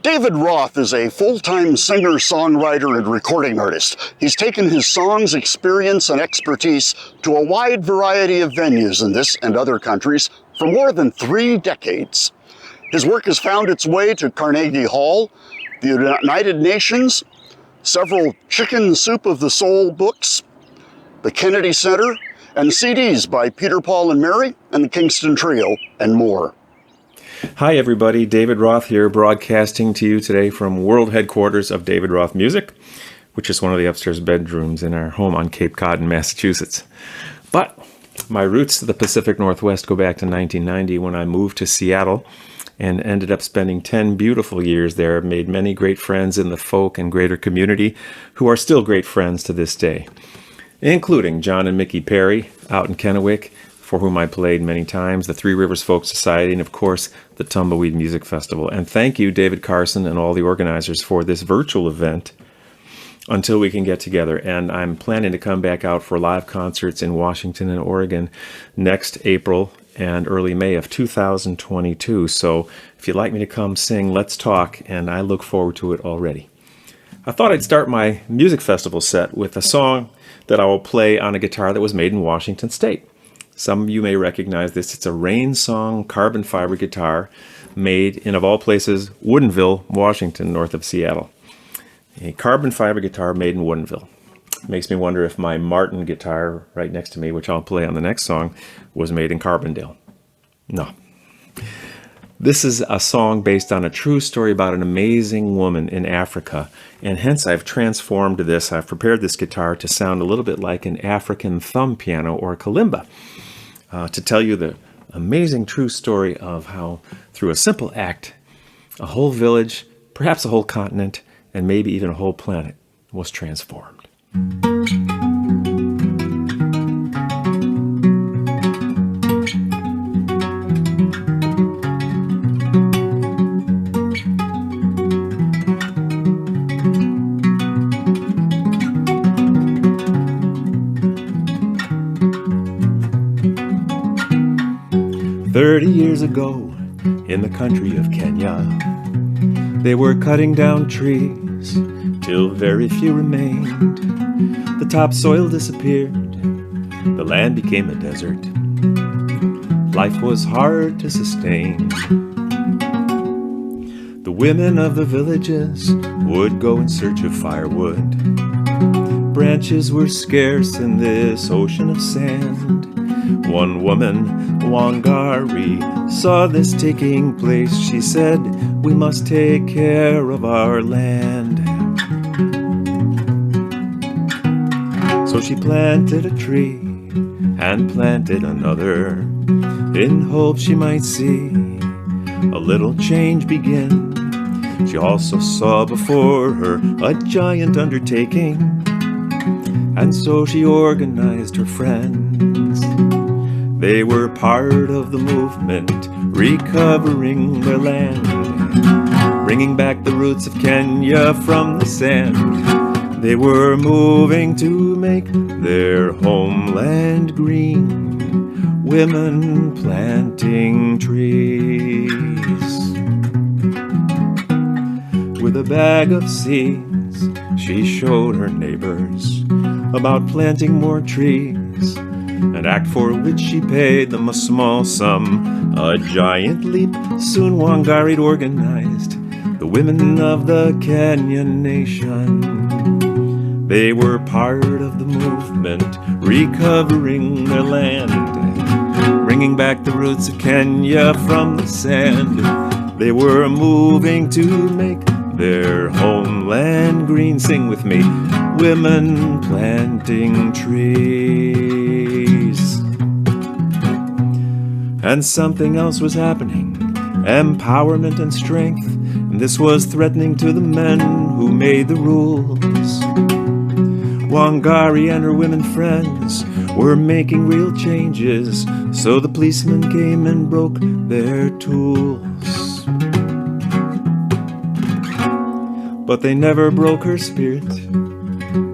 David Roth is a full-time singer, songwriter, and recording artist. He's taken his songs, experience, and expertise to a wide variety of venues in this and other countries for more than 3 decades. His work has found its way to Carnegie Hall, the United Nations, several Chicken Soup of the Soul books, the Kennedy Center, and CDs by Peter, Paul, and Mary, and the Kingston Trio, and more. Hi everybody, David Roth here, broadcasting to you today from world headquarters of David Roth Music, which is one of the upstairs bedrooms in our home on Cape Cod in Massachusetts. But my roots to the Pacific Northwest go back to 1990 when I moved to Seattle and ended up spending 10 beautiful years there, made many great friends in the folk and greater community who are still great friends to this day, including John and Mickey Perry out in Kennewick, for whom I played many times, the Three Rivers Folk Society, and of course, the Tumbleweed Music Festival. And thank you, David Carson, and all the organizers for this virtual event until we can get together. And I'm planning to come back out for live concerts in Washington and Oregon next April and early May of 2022. So if you'd like me to come sing, let's talk, and I look forward to it already. I thought I'd start my music festival set with a song that I will play on a guitar that was made in Washington State. Some of you may recognize this. It's a rain song carbon fiber guitar made in, of all places, Woodinville, Washington, north of Seattle. A carbon fiber guitar made in Woodinville. Makes me wonder if my Martin guitar right next to me, which I'll play on the next song, was made in Carbondale. No. This is a song based on a true story about an amazing woman in Africa, and hence I've transformed this. I've prepared this guitar to sound a little bit like an African thumb piano or kalimba, to tell you the amazing true story of how, through a simple act, a whole village, perhaps a whole continent, and maybe even a whole planet was transformed. 30 years ago, in the country of Kenya, they were cutting down trees till very few remained. The topsoil disappeared, the land became a desert. Life was hard to sustain. The women of the villages would go in search of firewood. Branches were scarce in this ocean of sand. One woman, Wangari, saw this taking place. She said, "We must take care of our land." So she planted a tree and planted another, in hope she might see a little change begin. She also saw before her a giant undertaking, and so she organized her friends. They were part of the movement, recovering their land, bringing back the roots of Kenya from the sand. They were moving to make their homeland green, women planting trees. With a bag of seeds, she showed her neighbors about planting more trees, an act for which she paid them a small sum, a giant leap. Soon Wangari organized the women of the Kenyan nation. They were part of the movement, recovering their land, bringing back the roots of Kenya from the sand. They were moving to make their homeland green. Sing with me, women planting trees. And something else was happening, empowerment and strength, and this was threatening to the men who made the rules. Wangari and her women friends were making real changes, so the policemen came and broke their tools. But they never broke her spirit,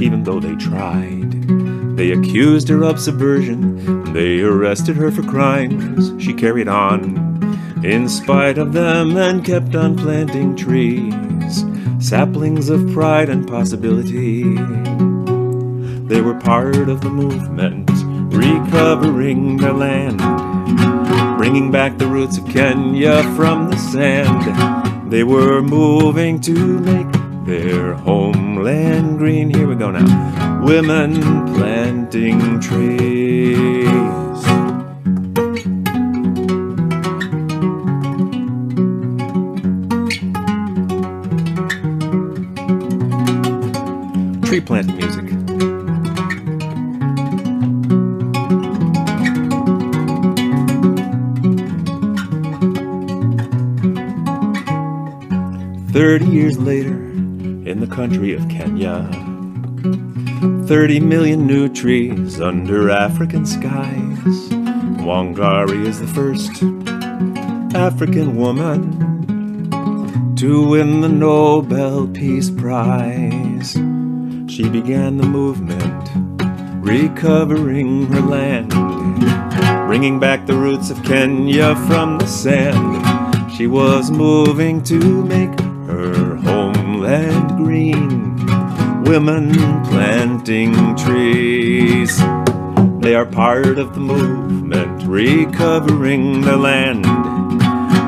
even though they tried. They accused her of subversion, they arrested her for crimes she carried on. in spite of them, and kept on planting trees, saplings of pride and possibility. They were part of the movement, recovering their land, bringing back the roots of Kenya from the sand. They were moving to make their homeland green. Here we go now. Women planting trees. Tree planting music. "30 years later, in the country of Kenya, 30 million new trees under African skies. Wangari is the first African woman to win the Nobel Peace Prize. She began the movement, recovering her land, bringing back the roots of Kenya from the sand. She was moving to make her homeland green. Women planting trees. They are part of the movement, recovering their land,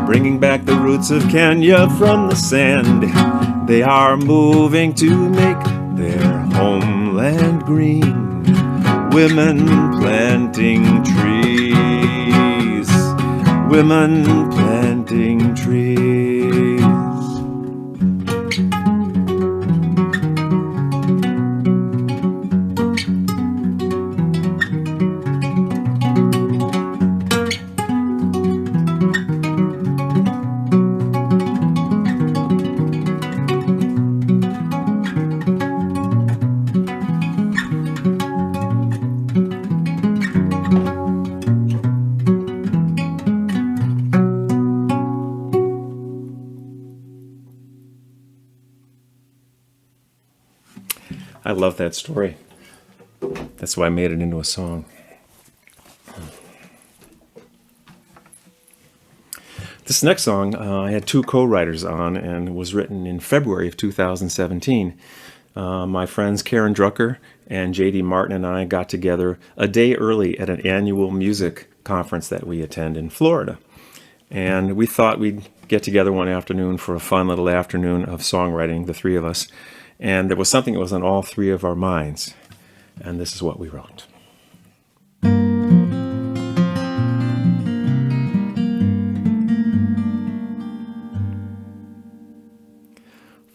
bringing back the roots of Kenya from the sand. They are moving to make their homeland green. Women planting trees. Women planting trees. I love that story. That's why I made it into a song. This next song, I had two co-writers on, and was written in February of 2017. My friends Karen Drucker and J.D. Martin and I got together a day early at an annual music conference that we attend in Florida. And we thought we'd get together one afternoon for a fun little afternoon of songwriting, the three of us. And there was something that was on all three of our minds. And this is what we wrote.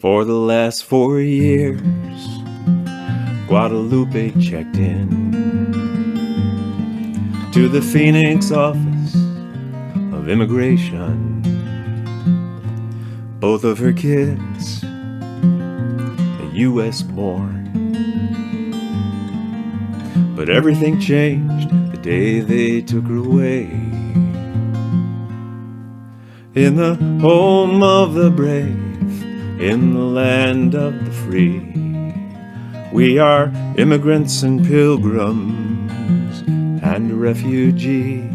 For the last 4 years, Guadalupe checked in to the Phoenix office of immigration. Both of her kids, U.S. born. But everything changed the day they took her away. In the home of the brave, in the land of the free, we are immigrants and pilgrims and refugees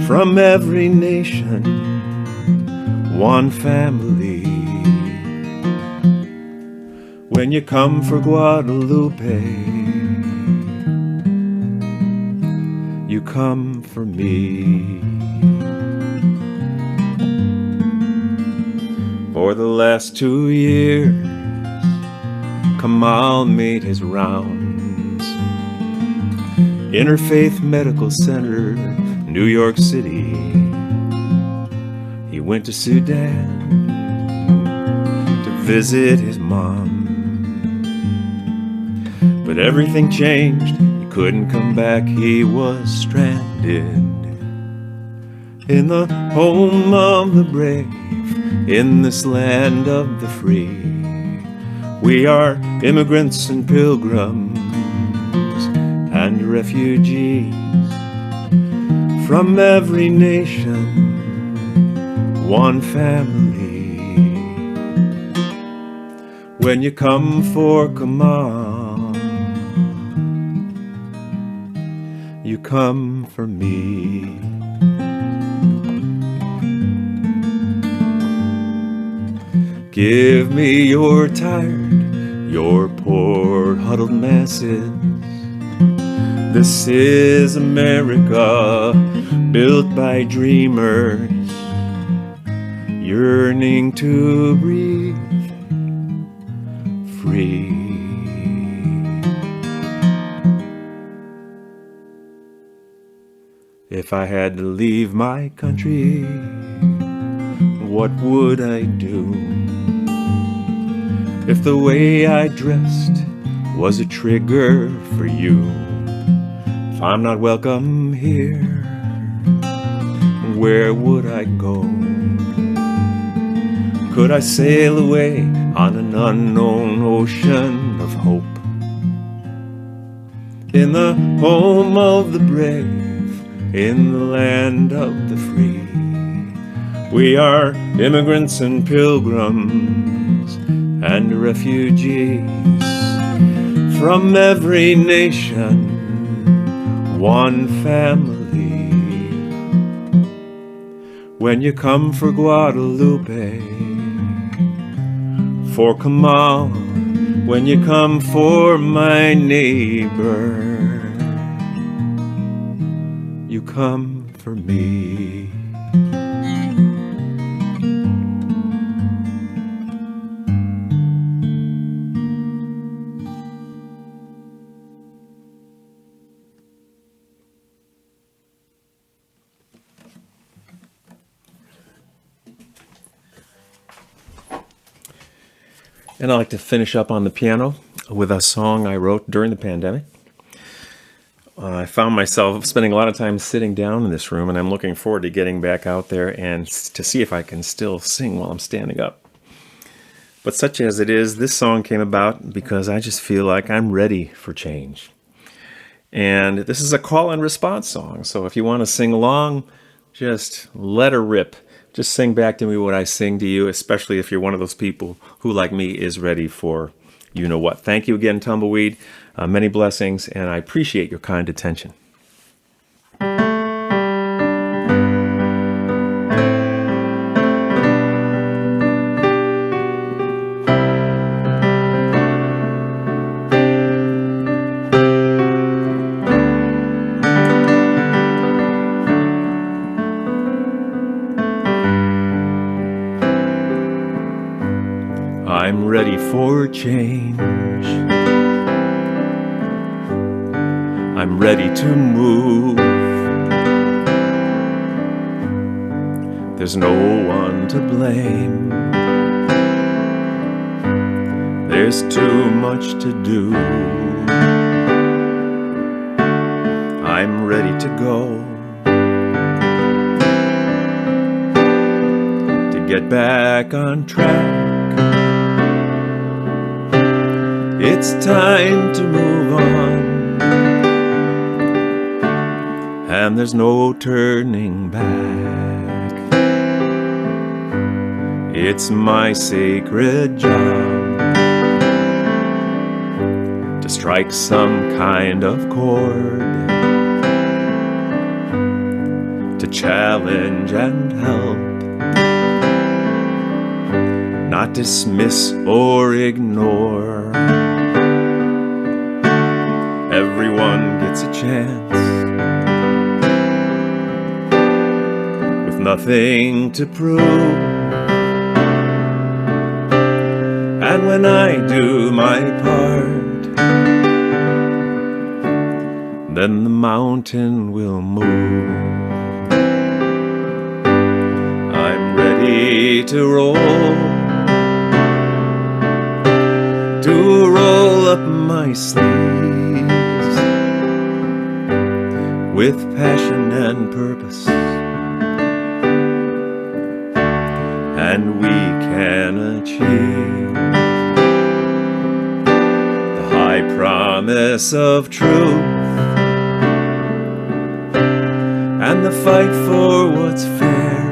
from every nation, one family. When you come for Guadalupe, you come for me. For the last 2 years, Kamal made his rounds. Interfaith Medical Center, New York City. He went to Sudan to visit his mom. But everything changed, he couldn't come back, he was stranded. In the home of the brave, in this land of the free, we are immigrants and pilgrims and refugees from every nation, one family. When you come for Kamal, you come for me. Give me your tired, your poor huddled masses. This is America, built by dreamers, yearning to breathe free. If I had to leave my country, what would I do? If the way I dressed was a trigger for you, if I'm not welcome here, where would I go? Could I sail away on an unknown ocean of hope? In the home of the brave, in the land of the free, we are immigrants and pilgrims and refugees from every nation, one family. When you come for Guadalupe, for Kamal, when you come for my neighbor, you come for me. And I like to finish up on the piano with a song I wrote during the pandemic. I found myself spending a lot of time sitting down in this room, and I'm looking forward to getting back out there and to see if I can still sing while I'm standing up. But such as it is, this song came about because I just feel like I'm ready for change. And this is a call and response song, so if you want to sing along, just let her rip. Just sing back to me what I sing to you, especially if you're one of those people who, like me, is ready for you know what. Thank you again, Tumbleweed. Many blessings, and I appreciate your kind attention. I'm ready for change. I'm ready to move. There's no one to blame. There's too much to do. I'm ready to go. To get back on track. It's time to move on. And there's no turning back. It's my sacred job to strike some kind of chord, to challenge and help, not dismiss or ignore. Everyone gets a chance, nothing to prove. And when I do my part, then the mountain will move. I'm ready to roll up my sleeves with passion and purpose. And we can achieve the high promise of truth and the fight for what's fair,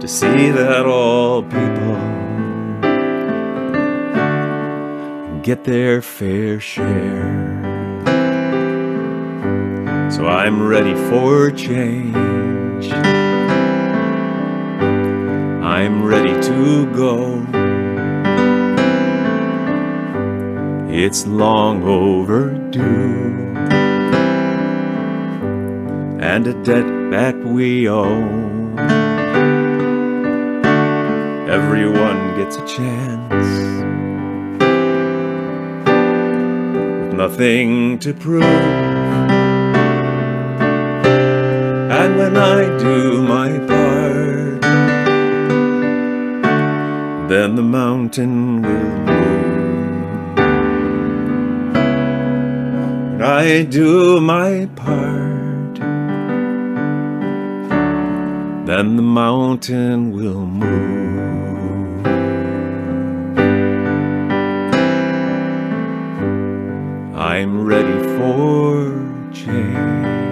to see that all people get their fair share. So I'm ready for change. I'm ready to go. It's long overdue, and a debt back we owe. Everyone gets a chance, with nothing to prove. And when I do my part, then the mountain will move. When I do my part, then the mountain will move. I'm ready for change.